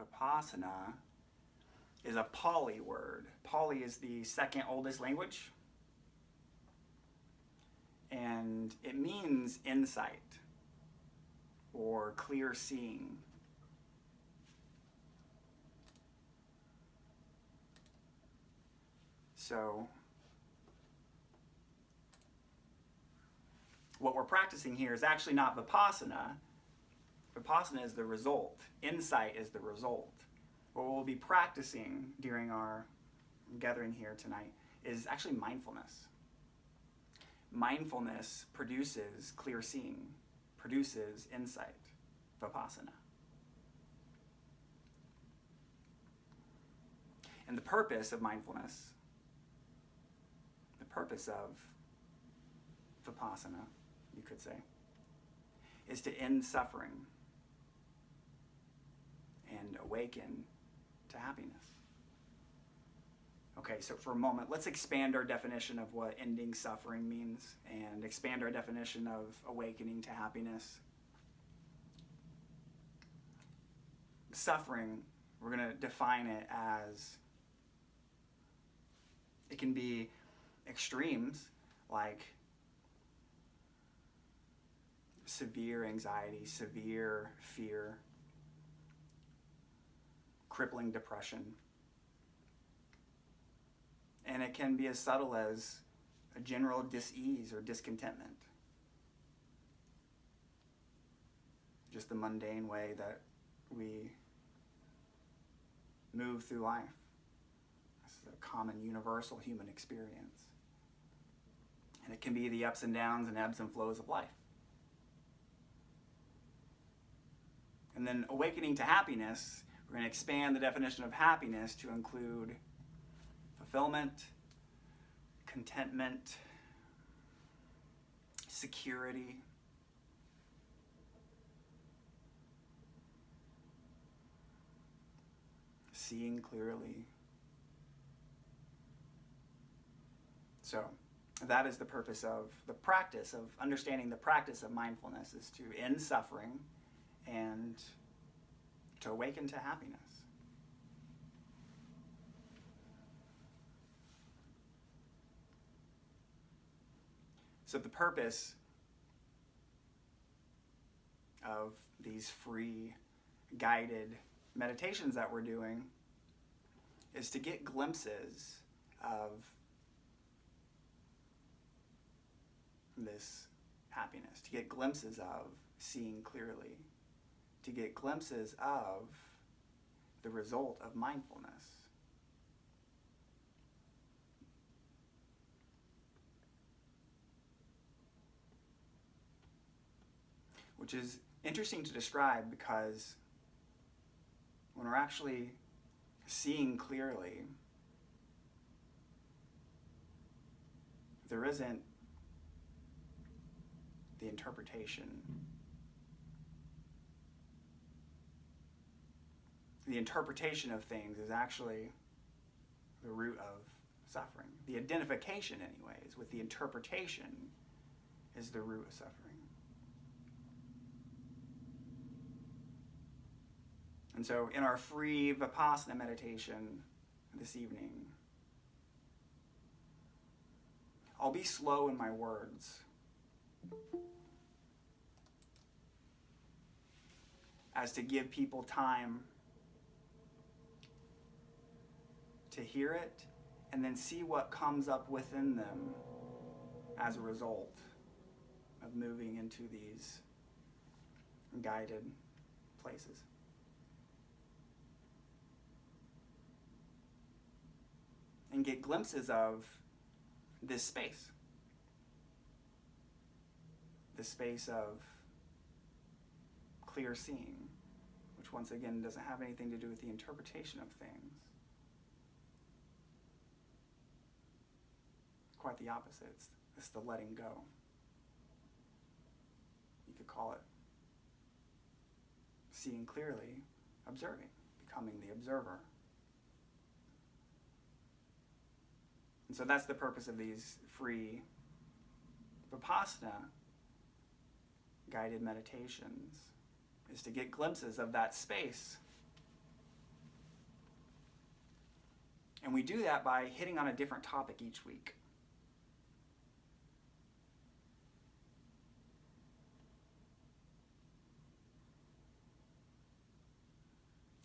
Vipassana is a Pali word. Pali is the second oldest language, and it means insight or clear seeing. So what we're practicing here is actually not Vipassana. Vipassana is the result. Insight is the result. What we'll be practicing during our gathering here tonight is actually mindfulness. Mindfulness produces clear seeing, produces insight, Vipassana. And the purpose of mindfulness, the purpose of Vipassana, you could say, is to end suffering and awaken to happiness. Okay, so for a moment, let's expand our definition of what ending suffering means and expand our definition of awakening to happiness. Suffering, we're going to define it as, it can be extremes like severe anxiety, severe fear, crippling depression. And it can be as subtle as a general dis-ease or discontentment. Just the mundane way that we move through life. This is a common, universal human experience. And it can be the ups and downs and ebbs and flows of life. And then awakening to happiness, we're going to expand the definition of happiness to include fulfillment, contentment, security, seeing clearly. So that is the purpose of the practice of understanding the practice of mindfulness, is to end suffering and to awaken to happiness. So the purpose of these free guided meditations that we're doing is to get glimpses of this happiness, to get glimpses of seeing clearly, to get glimpses of the result of mindfulness. Which is interesting to describe because when we're actually seeing clearly, there isn't the interpretation. The interpretation of things is actually the root of suffering. The identification, anyways, with the interpretation is the root of suffering. And so in our free Vipassana meditation this evening, I'll be slow in my words. As to give people time to hear it and then see what comes up within them as a result of moving into these guided places. And get glimpses of this space of clear seeing, which once again doesn't have anything to do with the interpretation of things. Quite the opposite. It's the letting go. You could call it seeing clearly, observing, becoming the observer. And so that's the purpose of these free Vipassana guided meditations, is to get glimpses of that space And we do that by hitting on a different topic each week.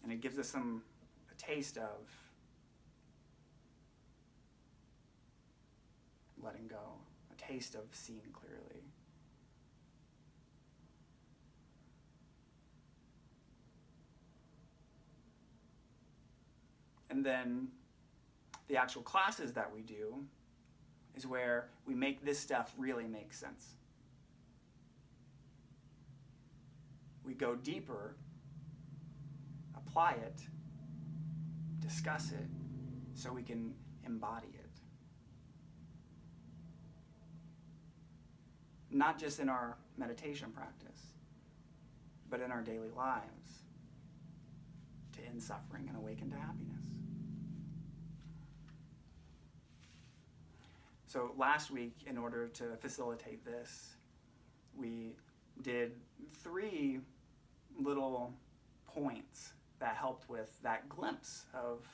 And it gives us a taste of letting go, a taste of seeing clearly. And then the actual classes that we do is where we make this stuff really make sense. We go deeper, apply it, discuss it, so we can embody it. Not just in our meditation practice, but in our daily lives, to end suffering and awaken to happiness. So last week, in order to facilitate this, we did 3 little points that helped with that glimpse of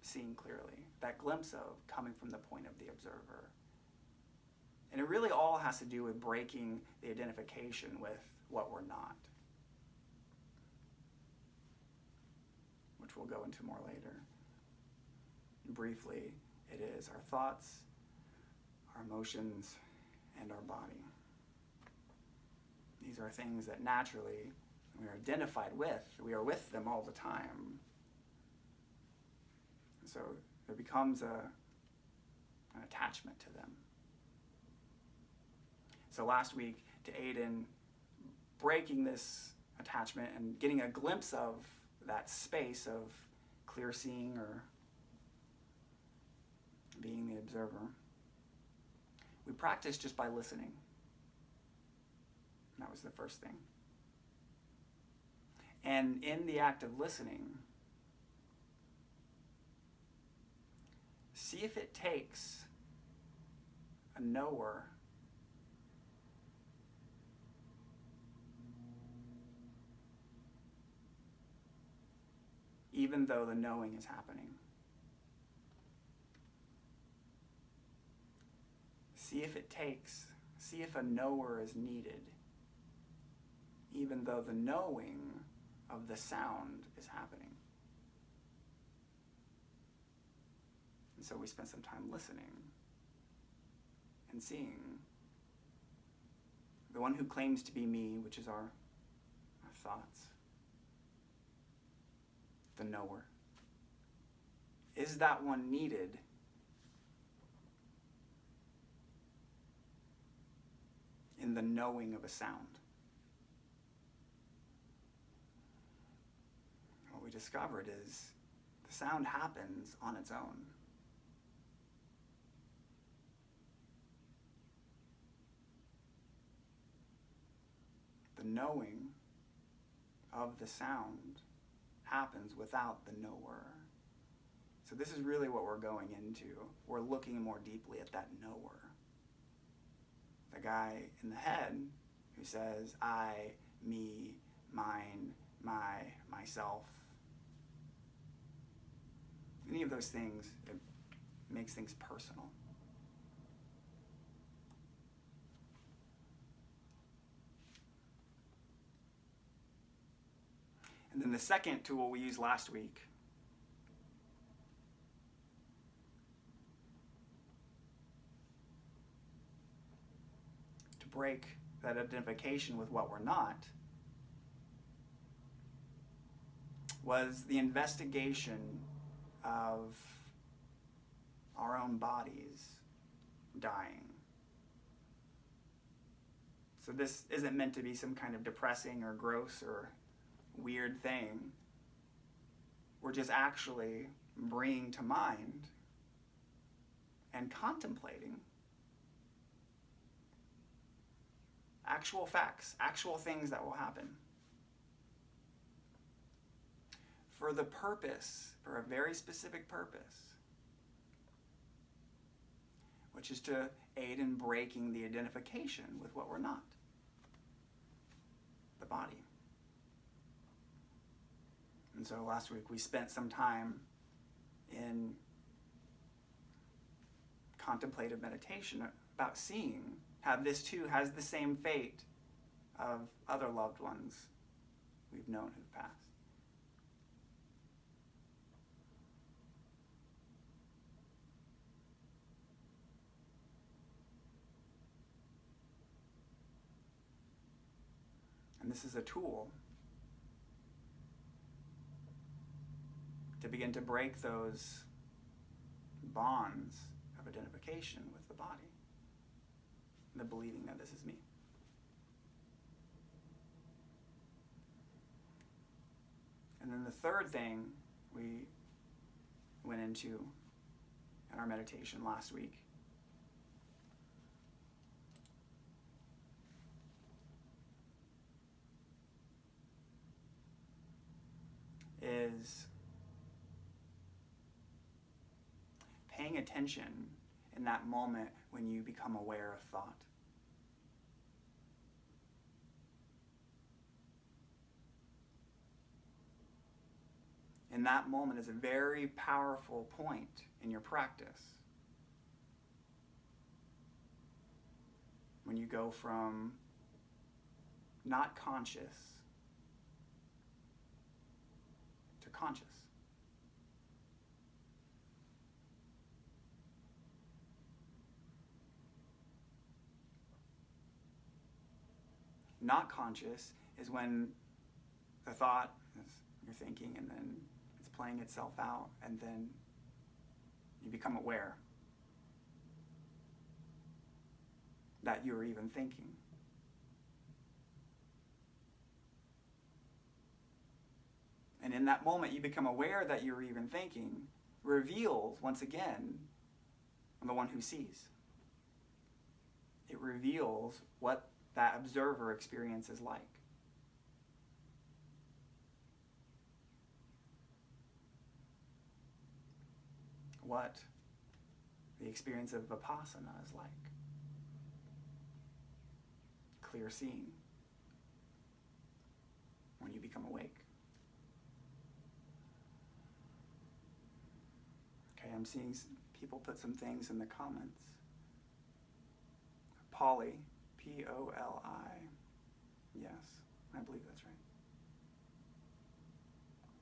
seeing clearly, that glimpse of coming from the point of the observer. And it really all has to do with breaking the identification with what we're not, which we'll go into more later. Briefly, it is our thoughts, our emotions, and our body. These are things that naturally we are identified with. We are with them all the time. And so there becomes an attachment to them. So last week, to aid in breaking this attachment and getting a glimpse of that space of clear seeing or being the observer, we practiced just by listening. That was the first thing. And in the act of listening, see if it takes a knower even though the knowing is happening. See if a knower is needed, even though the knowing of the sound is happening. And so we spent some time listening and seeing the one who claims to be me, which is our thoughts, the knower. Is that one needed in the knowing of a sound? What we discovered is the sound happens on its own. The knowing of the sound happens without the knower. So this is really what we're going into. We're looking more deeply at that knower. The guy in the head who says, I, me, mine, my, myself. Any of those things, it makes things personal. And then the second tool we used last week to break that identification with what we're not was the investigation of our own bodies dying. So this isn't meant to be some kind of depressing or gross or weird thing. We're just actually bringing to mind and contemplating actual facts, actual things that will happen. For the purpose, for a very specific purpose, which is to aid in breaking the identification with what we're not, the body. And so last week we spent some time in contemplative meditation about seeing how this too has the same fate of other loved ones we've known who've passed. And this is a tool to begin to break those bonds of identification with the body, the believing that this is me. And then the third thing we went into in our meditation last week is paying attention in that moment when you become aware of thought. And that moment is a very powerful point in your practice. When you go from not conscious to conscious. Not conscious is when the thought is you're thinking and then it's playing itself out and then you become aware that you're even thinking. And in that moment you become aware that you're even thinking reveals, once again, the one who sees. It reveals what that observer experience is like. What the experience of Vipassana is like. Clear seeing when you become awake. Okay, I'm seeing people put some things in the comments. Polly, P-O-L-I. Yes, I believe that's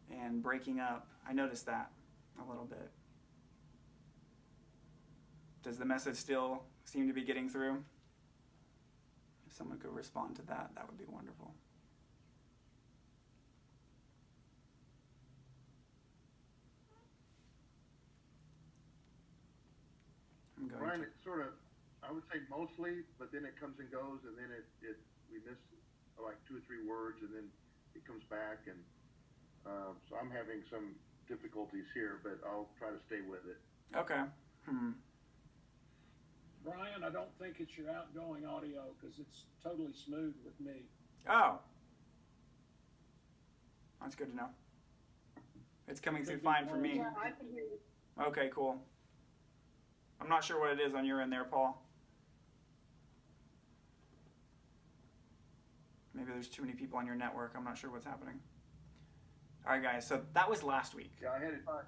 right. And breaking up, I noticed that a little bit. Does the message still seem to be getting through? If someone could respond to that, that would be wonderful. Brian, it's sort of, I would say mostly, but then it comes and goes, and then we miss like 2 or 3 words, and then it comes back, and so I'm having some difficulties here, but I'll try to stay with it. Okay. Brian, I don't think it's your outgoing audio because it's totally smooth with me. Oh. That's good to know. It's coming through fine for me. Yeah, I can hear you. Okay, cool. I'm not sure what it is on your end there, Paul. Maybe there's too many people on your network. I'm not sure what's happening. All right, guys. So that was last week. Yeah, I had to try.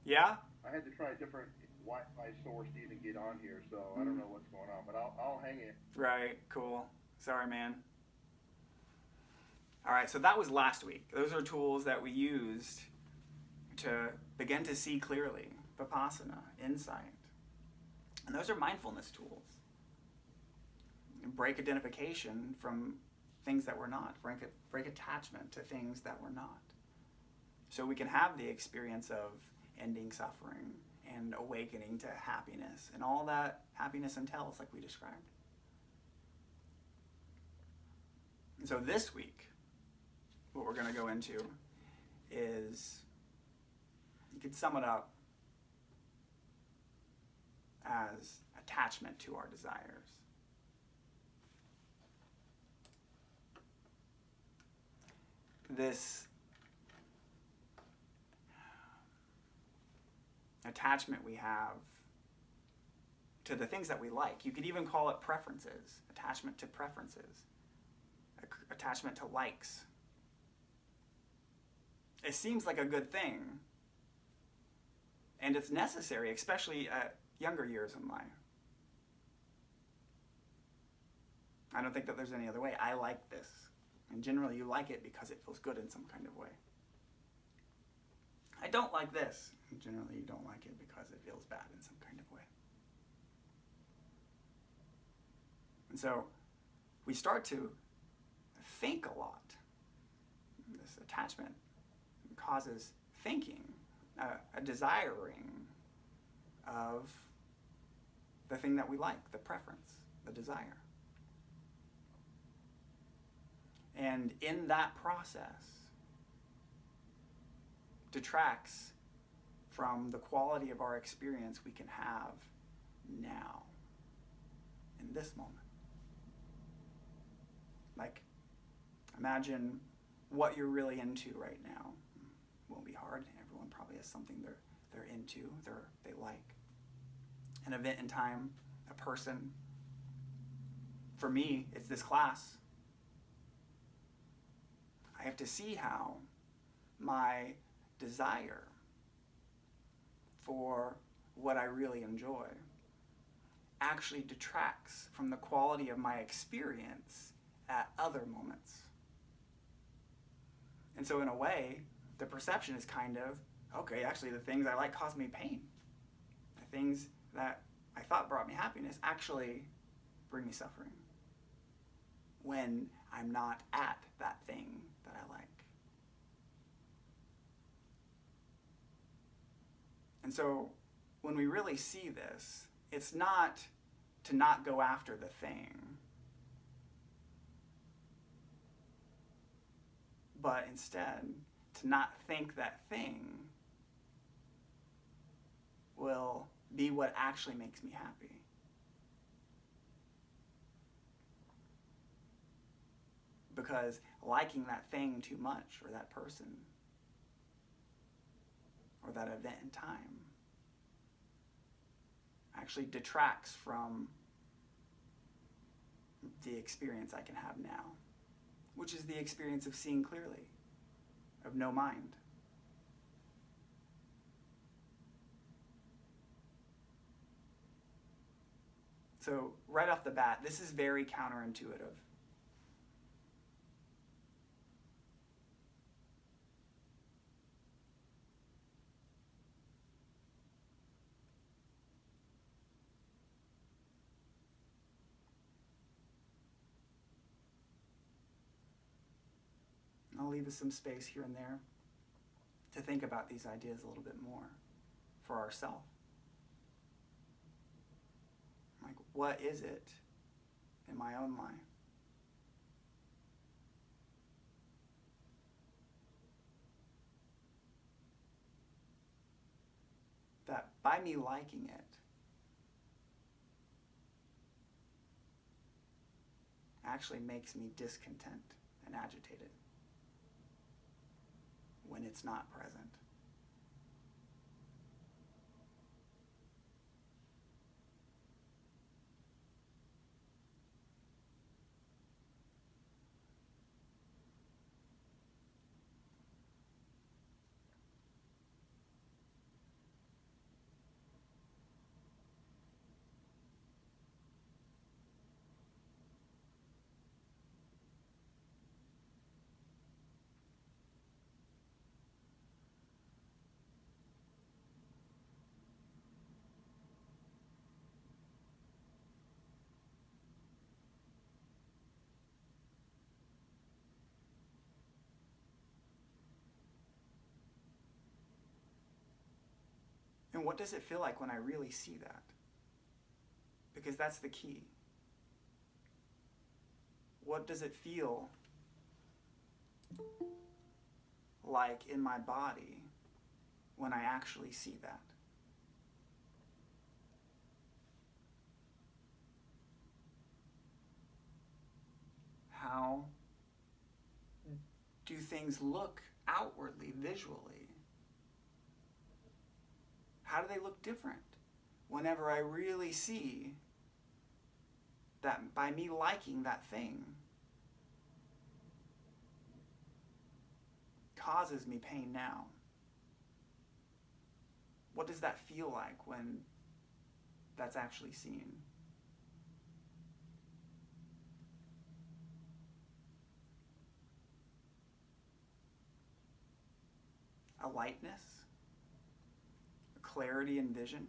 Yeah? I had to try a different Wi-Fi source to even get on here, so I don't know what's going on, but I'll hang it. Right. Cool. Sorry, man. All right. So that was last week. Those are tools that we used to begin to see clearly. Vipassana, insight. And those are mindfulness tools. Break identification from things that we're not. Break attachment to things that we're not. So we can have the experience of ending suffering and awakening to happiness and all that happiness entails, like we described. And so this week, what we're going to go into is, you could sum it up as attachment to our desires. This attachment we have to the things that we like. You could even call it preferences, attachment to preferences, attachment to likes. It seems like a good thing, And it's necessary, especially at younger years in life. I don't think that there's any other way. I like this. And generally you like it because it feels good in some kind of way. I don't like this. And generally you don't like it because it feels bad in some kind of way. And so we start to think a lot. This attachment causes thinking, a desiring of the thing that we like, the preference, the desire. And in that process, detracts from the quality of our experience we can have now, in this moment. Like, imagine what you're really into right now. It won't be hard. Everyone probably has something they're into, they like. An event in time, a person. For me, it's this class. I have to see how my desire for what I really enjoy actually detracts from the quality of my experience at other moments. And so in a way, the perception is kind of, okay, actually the things I like cause me pain. The things that I thought brought me happiness actually bring me suffering when I'm not at that thing that I like. And so when we really see this, it's not to not go after the thing, but instead to not think that thing will be what actually makes me happy. Because liking that thing too much, or that person, or that event in time, actually detracts from the experience I can have now, which is the experience of seeing clearly, of no mind. So right off the bat, this is very counterintuitive. I'll leave us some space here and there to think about these ideas a little bit more for ourselves. Like, what is it in my own life that by me liking it actually makes me discontent and agitated when it's not present? And what does it feel like when I really see that? Because that's the key. What does it feel like in my body when I actually see that? How do things look outwardly, visually? How do they look different whenever I really see that by me liking that thing causes me pain now? what does that feel like when that's actually seen? A lightness, a clarity in vision.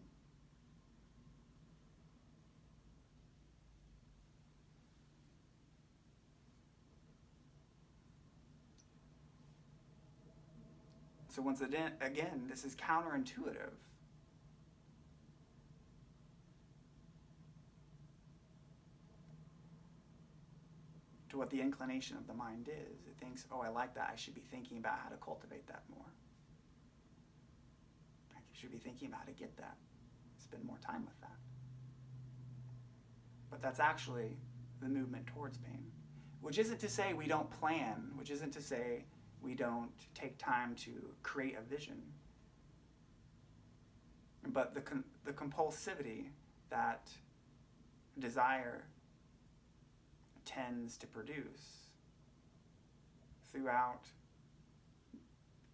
So once again, this is counterintuitive. To what the inclination of the mind is. It thinks, oh, I like that. I should be thinking about how to cultivate that more. I should be thinking about how to get that. Spend more time with that. But that's actually the movement towards pain. Which isn't to say we don't plan, which isn't to say we don't take time to create a vision. But the compulsivity that desire tends to produce throughout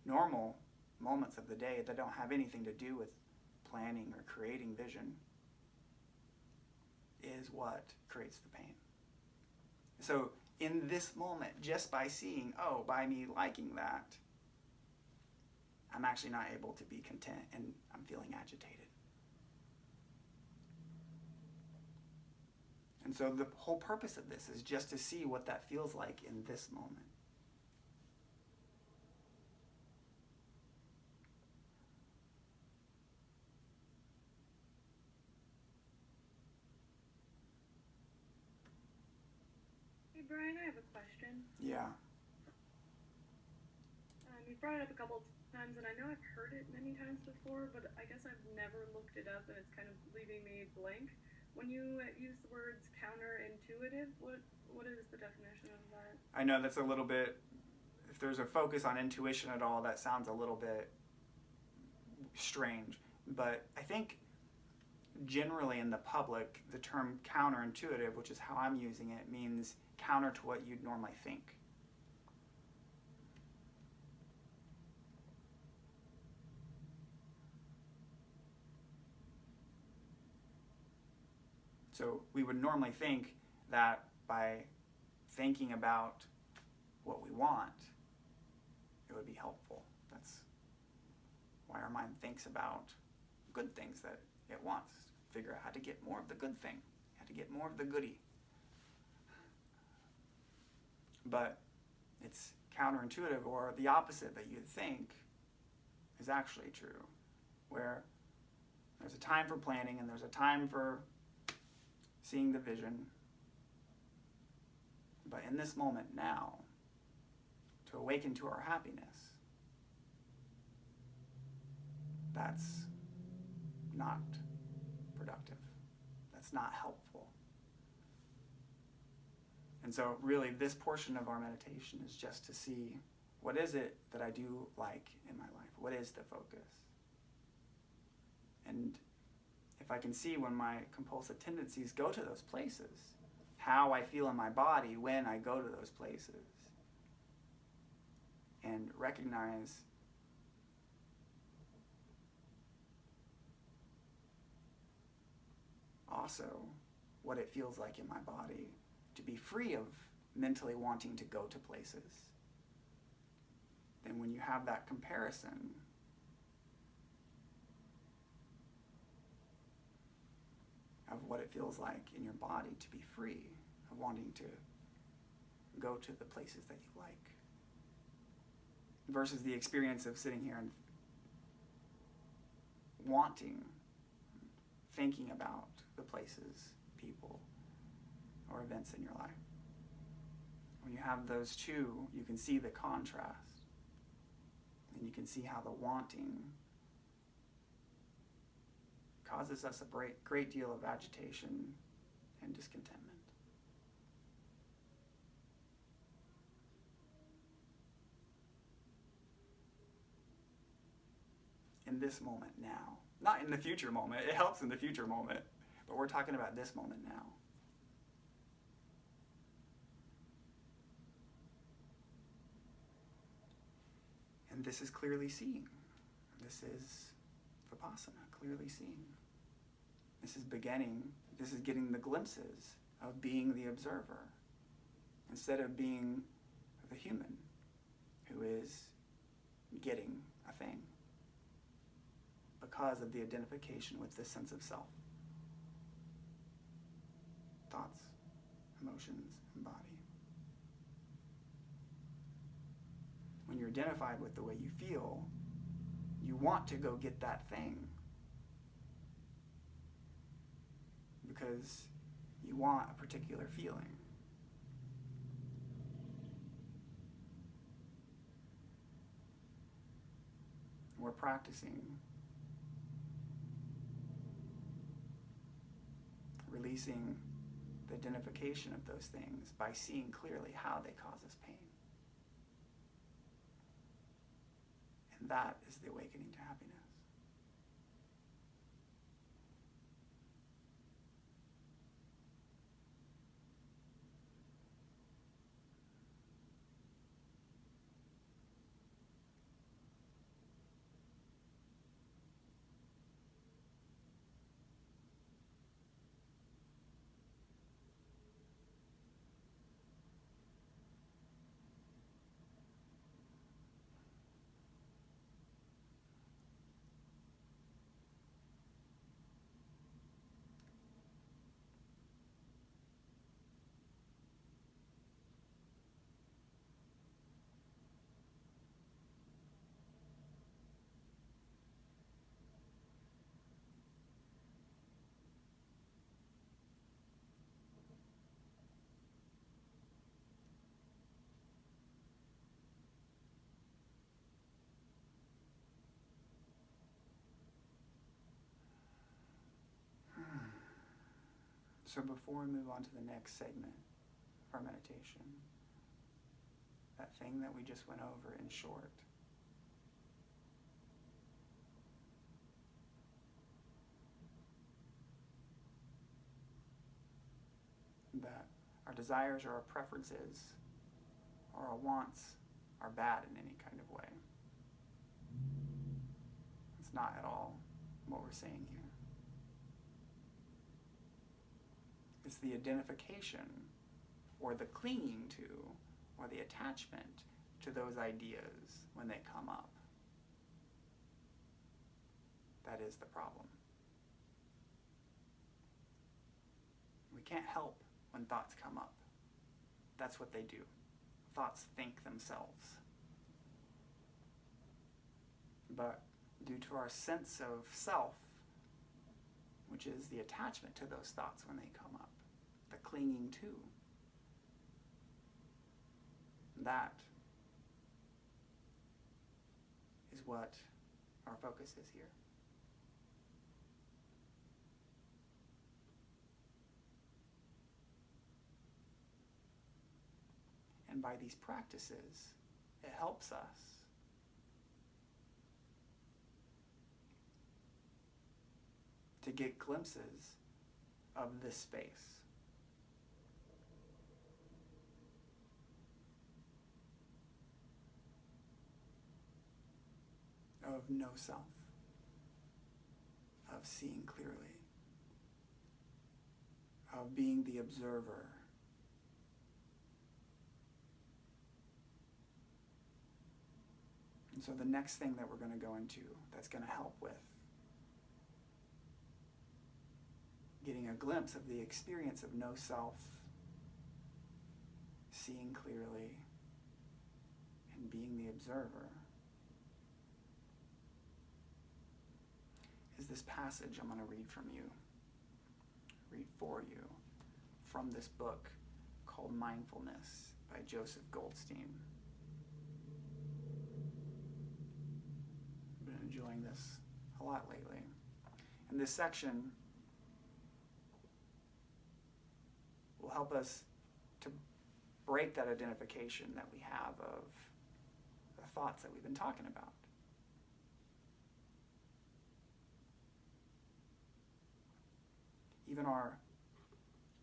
normal moments of the day that don't have anything to do with planning or creating vision is what creates the pain. So in this moment, just by seeing, oh, by me liking that, I'm actually not able to be content and I'm feeling agitated. And so the whole purpose of this is just to see what that feels like in this moment. Hey Brian, I have a question. Yeah. You brought it up a couple of times, and I know I've heard it many times before, but I guess I've never looked it up, and it's kind of leaving me blank. When you use the words counterintuitive, what is the definition of that? I know that's a little bit, if there's a focus on intuition at all, that sounds a little bit strange. But I think generally in the public, the term counterintuitive, which is how I'm using it, means counter to what you'd normally think. So we would normally think that by thinking about what we want, it would be helpful. That's why our mind thinks about good things that it wants. Figure out how to get more of the good thing, how to get more of the goodie. But it's counterintuitive, or the opposite that you'd think is actually true, where there's a time for planning and there's a time for seeing the vision. But in this moment now, to awaken to our happiness, that's not productive. That's not helpful. And so really this portion of our meditation is just to see, what is it that I do like in my life? What is the focus? And if I can see when my compulsive tendencies go to those places, how I feel in my body when I go to those places, and recognize also what it feels like in my body to be free of mentally wanting to go to places, then when you have that comparison, of what it feels like in your body to be free of wanting to go to the places that you like, versus the experience of sitting here and wanting, thinking about the places, people, or events in your life. When you have those two, you can see the contrast, and you can see how the wanting causes us a great deal of agitation and discontentment. In this moment now. Not in the future moment. It helps in the future moment. But we're talking about this moment now. And this is clearly seeing. This is Vipassana, clearly seeing. This is getting the glimpses of being the observer instead of being the human who is getting a thing because of the identification with this sense of self. Thoughts, emotions, and body. When you're identified with the way you feel, you want to go get that thing because you want a particular feeling. We're practicing releasing the identification of those things by seeing clearly how they cause us pain. And that is the awakening to happiness. So before we move on to the next segment of our meditation, that thing that we just went over in short, that our desires or our preferences or our wants are bad in any kind of way. It's not at all what we're saying here. It's the identification or the clinging to or the attachment to those ideas when they come up. That is the problem. We can't help when thoughts come up. That's what they do. Thoughts think themselves. But due to our sense of self, which is the attachment to those thoughts when they come up, the clinging to, that is what our focus is here. And by these practices, it helps us to get glimpses of this space. Of no self, of seeing clearly, of being the observer. And so the next thing that we're going to go into that's going to help with getting a glimpse of the experience of no self, seeing clearly, and being the observer is this passage I'm going to read for you, from this book called Mindfulness by Joseph Goldstein. I've been enjoying this a lot lately. And this section will help us to break that identification that we have of the thoughts that we've been talking about. Even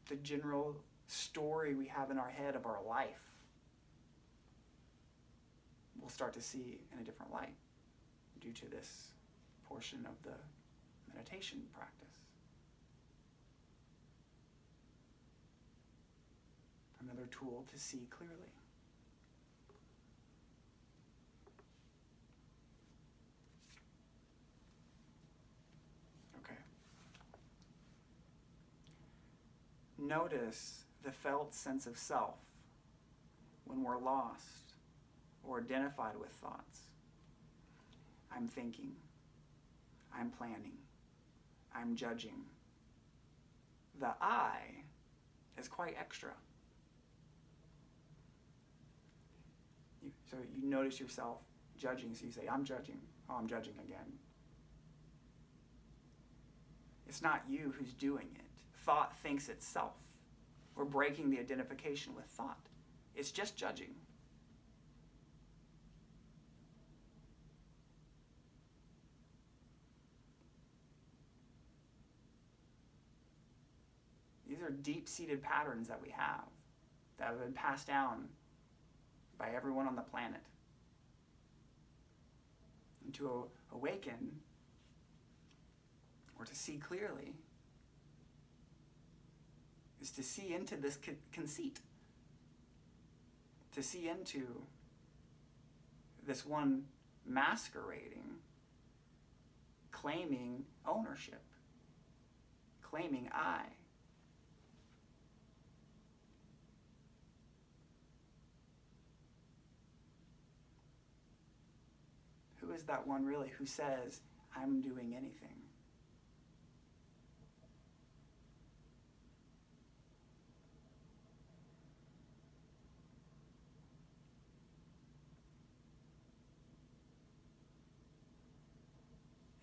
the general story we have in our head of our life, we'll start to see in a different light due to this portion of the meditation practice. Another tool to see clearly. Okay. Notice the felt sense of self when we're lost or identified with thoughts. I'm thinking. I'm planning. I'm judging. The I is quite extra. So you notice yourself judging, so you say, I'm judging. Oh, I'm judging again. It's not you who's doing it. Thought thinks itself. We're breaking the identification with thought. It's just judging. These are deep-seated patterns that we have that have been passed down by everyone on the planet. And to awaken, or to see clearly, is to see into this conceit. To see into this one masquerading, claiming ownership, claiming I. Who is that one really who says, I'm doing anything?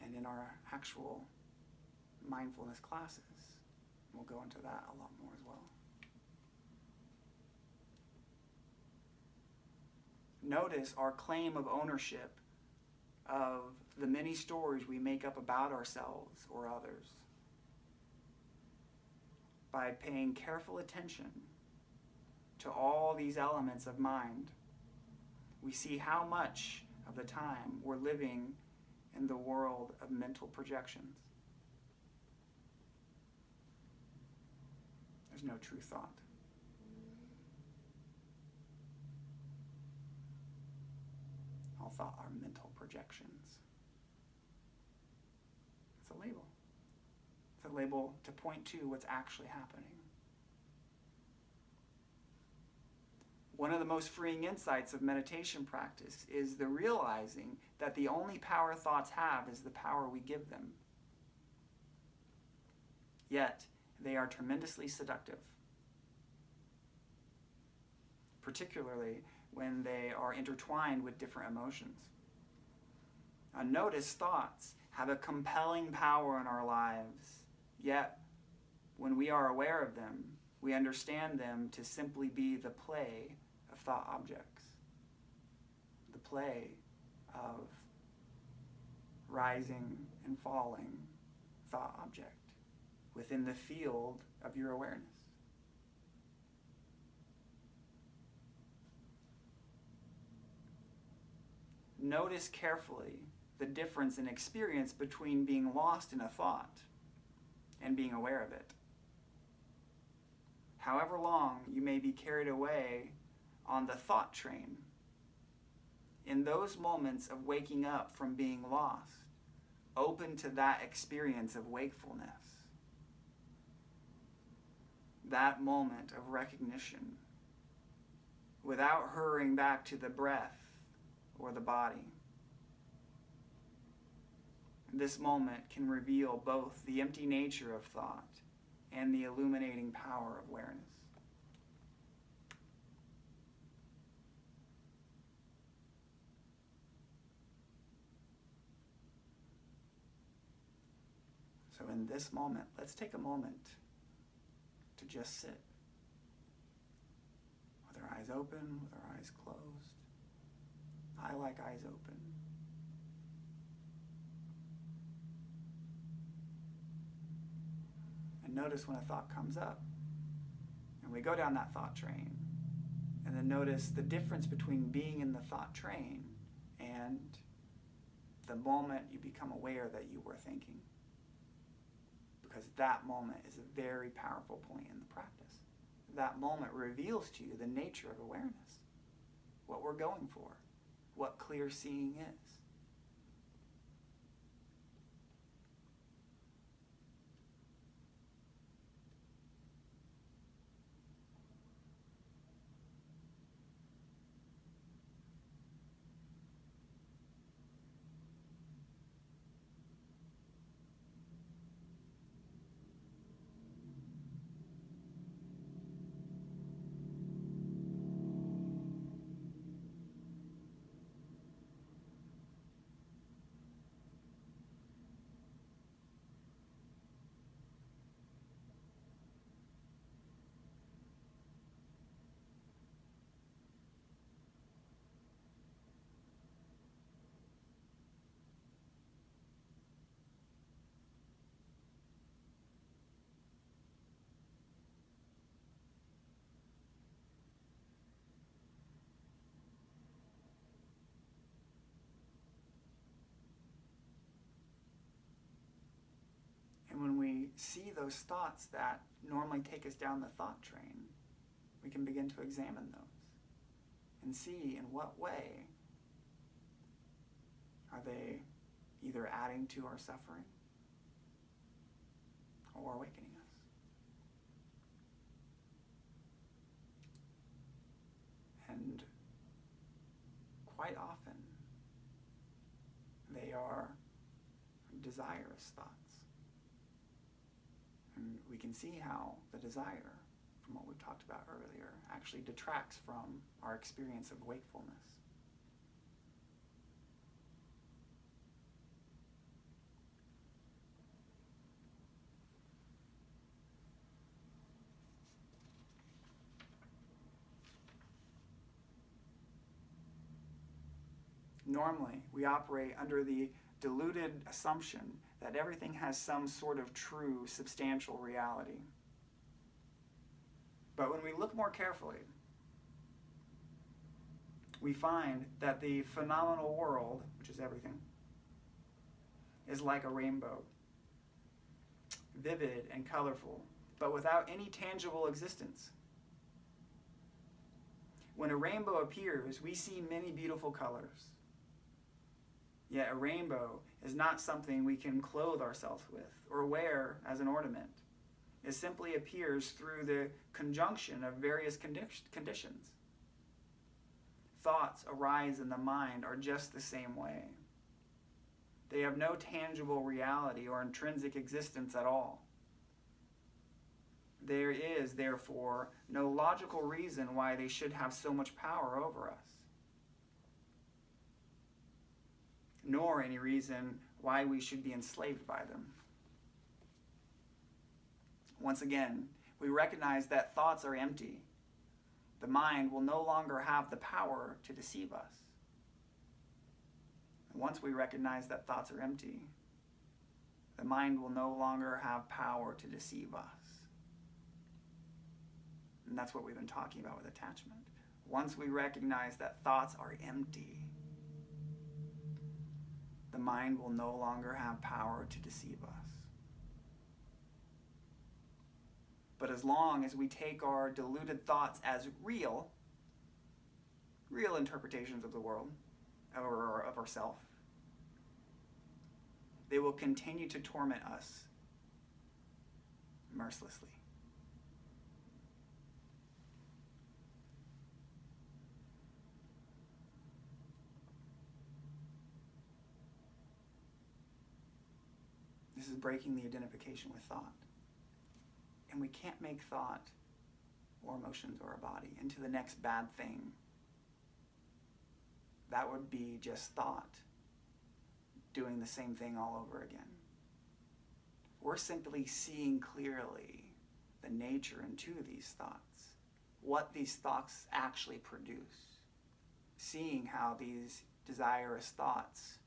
And in our actual mindfulness classes, we'll go into that a lot more as well. Notice our claim of ownership of the many stories we make up about ourselves or others. By paying careful attention to all these elements of mind, we see how much of the time we're living in the world of mental projections. There's no true thought. All thought are mental projections. It's a label. It's a label to point to what's actually happening. One of the most freeing insights of meditation practice is the realizing that the only power thoughts have is the power we give them. Yet, they are tremendously seductive, particularly when they are intertwined with different emotions. Unnoticed thoughts have a compelling power in our lives, yet when we are aware of them, we understand them to simply be the play of thought objects, the play of rising and falling thought object within the field of your awareness. Notice carefully the difference in experience between being lost in a thought and being aware of it. However long you may be carried away on the thought train, in those moments of waking up from being lost, open to that experience of wakefulness, that moment of recognition, without hurrying back to the breath or the body. This moment can reveal both the empty nature of thought and the illuminating power of awareness. So in this moment, let's take a moment to just sit with our eyes open, with our eyes closed. I like eyes open. And notice when a thought comes up, and we go down that thought train, and then notice the difference between being in the thought train and the moment you become aware that you were thinking. Because that moment is a very powerful point in the practice. That moment reveals to you the nature of awareness, what we're going for, what clear seeing is. And when we see those thoughts that normally take us down the thought train, we can begin to examine those and see in what way are they either adding to our suffering or awakening us. And quite often, they are desirous thoughts. And we can see how the desire, from what we talked about earlier, actually detracts from our experience of wakefulness. Normally, we operate under the deluded assumption that everything has some sort of true, substantial reality. But when we look more carefully, we find that the phenomenal world, which is everything, is like a rainbow, vivid and colorful, but without any tangible existence. When a rainbow appears, we see many beautiful colors. Yet a rainbow is not something we can clothe ourselves with or wear as an ornament. It simply appears through the conjunction of various conditions. Thoughts arise in the mind are just the same way. They have no tangible reality or intrinsic existence at all. There is, therefore, no logical reason why they should have so much power over us, nor any reason why we should be enslaved by them. Once again, we recognize that thoughts are empty. The mind will no longer have the power to deceive us. Once we recognize that thoughts are empty, the mind will no longer have power to deceive us. And that's what we've been talking about with attachment. Once we recognize that thoughts are empty, the mind will no longer have power to deceive us. But as long as we take our deluded thoughts as real interpretations of the world, or of ourselves, they will continue to torment us mercilessly. This is breaking the identification with thought. And we can't make thought or emotions or a body into the next bad thing. That would be just thought doing the same thing all over again. We're simply seeing clearly the nature into these thoughts, what these thoughts actually produce, seeing how these desirous thoughts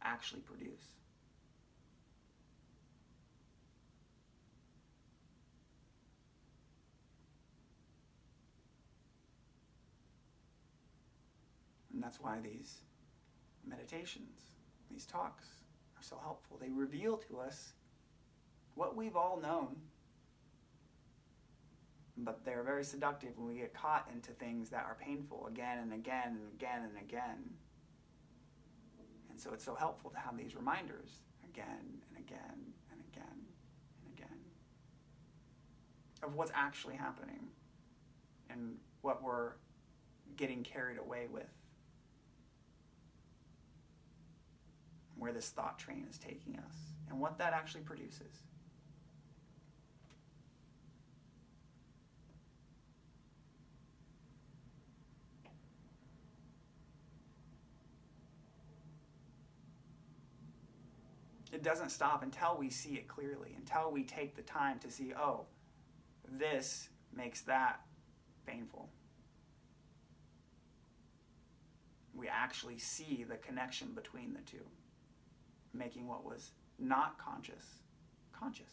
actually produce. And that's why these meditations, these talks are so helpful. They reveal to us what we've all known, but they're very seductive when we get caught into things that are painful again and again and again and again. And so it's so helpful to have these reminders again and again and again and again of what's actually happening and what we're getting carried away with, where this thought train is taking us, and what that actually produces. It doesn't stop until we see it clearly, until we take the time to see, oh, this makes that painful. We actually see the connection between the two, making what was not conscious, conscious.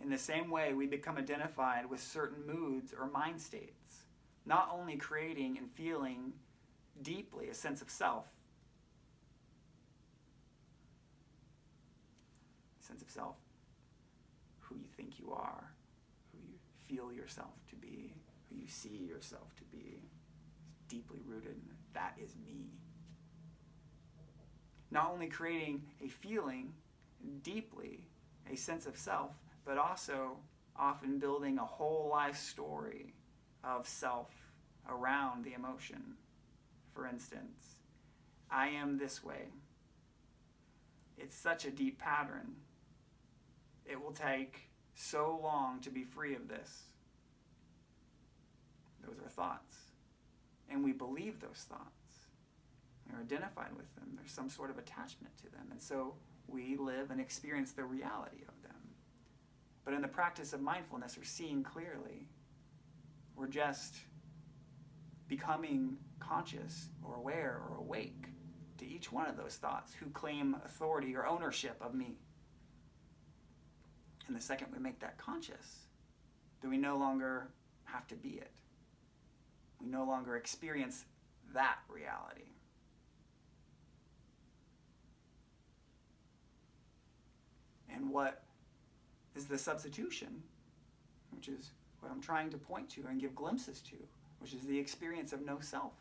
In the same way, we become identified with certain moods or mind states, not only creating and feeling deeply a sense of self, who you think you are, who you feel yourself to be, who you see yourself to be, deeply rooted in that is me. Not only creating a feeling deeply, a sense of self, but also often building a whole life story of self around the emotion. For instance, I am this way. It's such a deep pattern. It will take so long to be free of this. Those are thoughts. And we believe those thoughts. We're identified with them. There's some sort of attachment to them. And so we live and experience the reality of them. But in the practice of mindfulness or seeing clearly, we're just becoming conscious or aware or awake to each one of those thoughts who claim authority or ownership of me. And the second we make that conscious, then we no longer have to be it. We no longer experience that reality. And what is the substitution, which is what I'm trying to point to and give glimpses to, which is the experience of no self.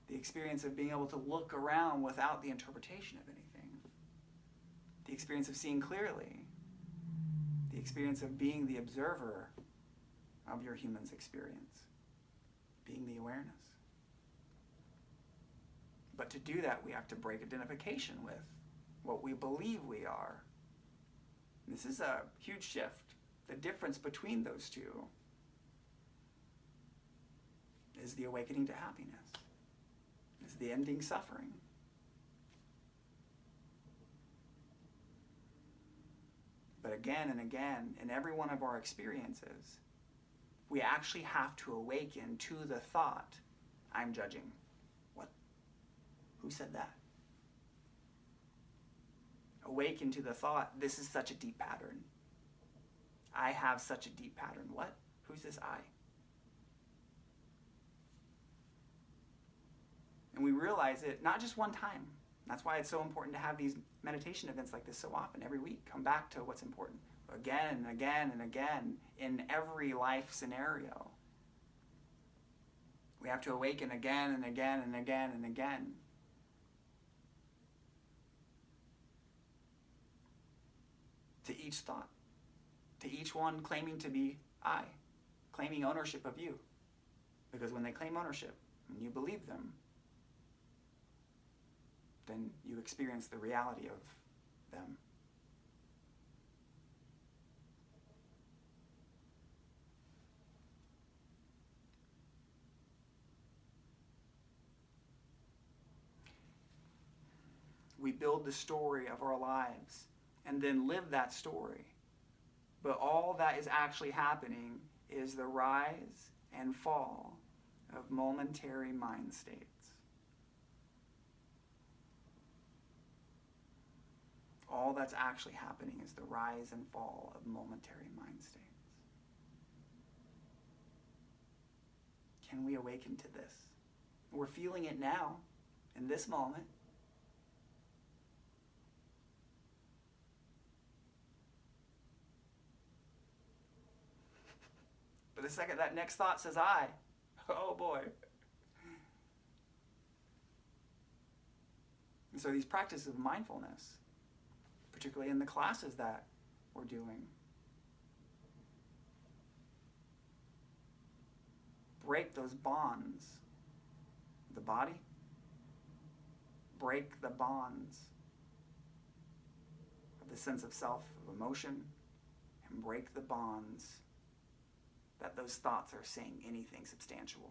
The experience of being able to look around without the interpretation of anything. The experience of seeing clearly. The experience of being the observer of your human's experience. Being the awareness. But to do that, we have to break identification with what we believe we are. This is a huge shift. The difference between those two is the awakening to happiness, is the ending suffering. But again and again, in every one of our experiences, we actually have to awaken to the thought, I'm judging. What? Who said that? Awaken to the thought, this is such a deep pattern. I have such a deep pattern. What? Who's this I? And we realize it not just one time. That's why it's so important to have these meditation events like this so often, every week. Come back to what's important. Again and again and again in every life scenario. We have to awaken again and again and again and again. To each thought, to each one claiming to be I, claiming ownership of you. Because when they claim ownership, and you believe them, then you experience the reality of them. We build the story of our lives and then live that story. But all that is actually happening is the rise and fall of momentary mind states. All that's actually happening is the rise and fall of momentary mind states. Can we awaken to this? We're feeling it now, in this moment. But the second that next thought says I, oh boy. And so these practices of mindfulness, particularly in the classes that we're doing, break those bonds of the body, break the bonds of the sense of self, of emotion, and break the bonds that those thoughts are saying anything substantial.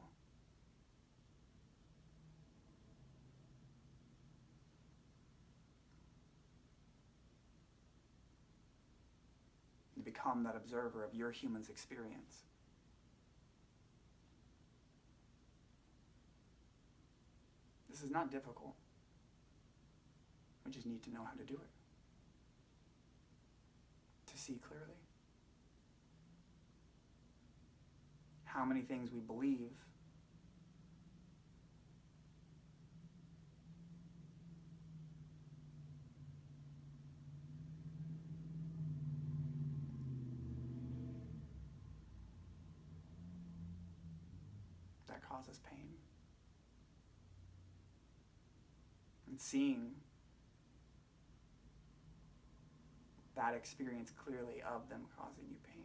You become that observer of your human's experience. This is not difficult. We just need to know how to do it. To see clearly. How many things we believe that causes pain. And seeing that experience clearly of them causing you pain.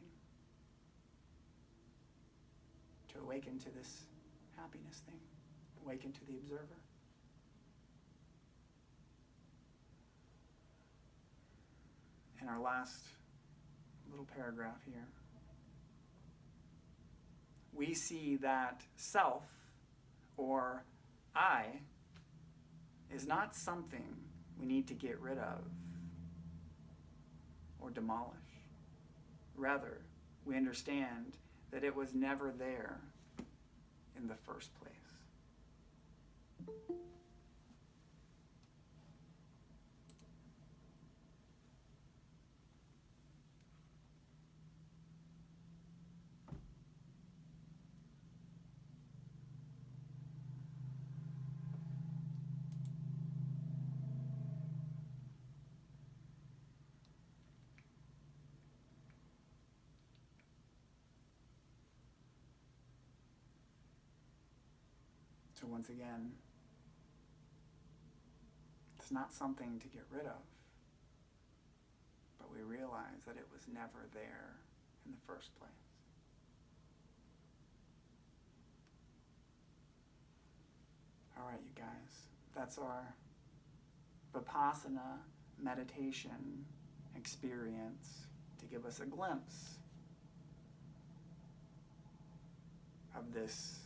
To awaken to this happiness thing. Awaken to the observer. In our last little paragraph here, we see that self, or I, is not something we need to get rid of or demolish. Rather, we understand that it was never there in the first place. So once again, it's not something to get rid of, but we realize that it was never there in the first place. All right, you guys, that's our Vipassana meditation experience to give us a glimpse of this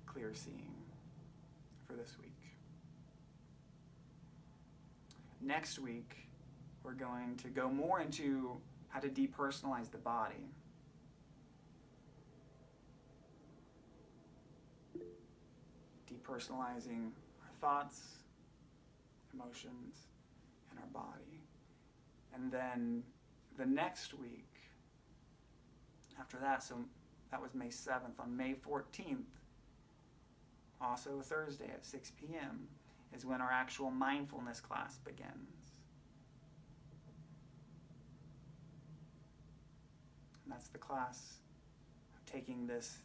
clear seeing for this week. Next week, we're going to go more into how to depersonalize the body. Depersonalizing our thoughts, emotions, and our body. And then the next week, after that, so that was May 7th, on May 14th, also a Thursday at 6 p.m., is when our actual mindfulness class begins. And that's the class of taking this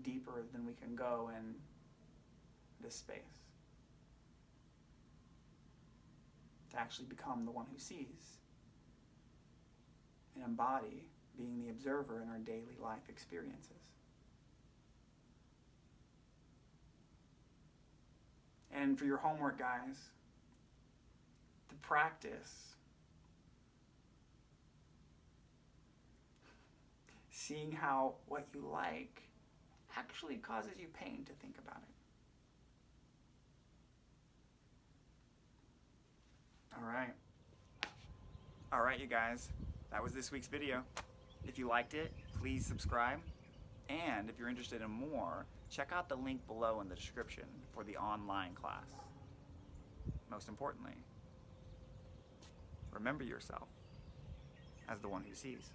deeper than we can go in this space. To actually become the one who sees and embody being the observer in our daily life experiences. And for your homework, guys, to practice seeing how what you like actually causes you pain to think about it. All right, you guys, that was this week's video. If you liked it, please subscribe And if you're interested in more, check out the link below in the description for the online class. Most importantly, remember yourself as the one who sees.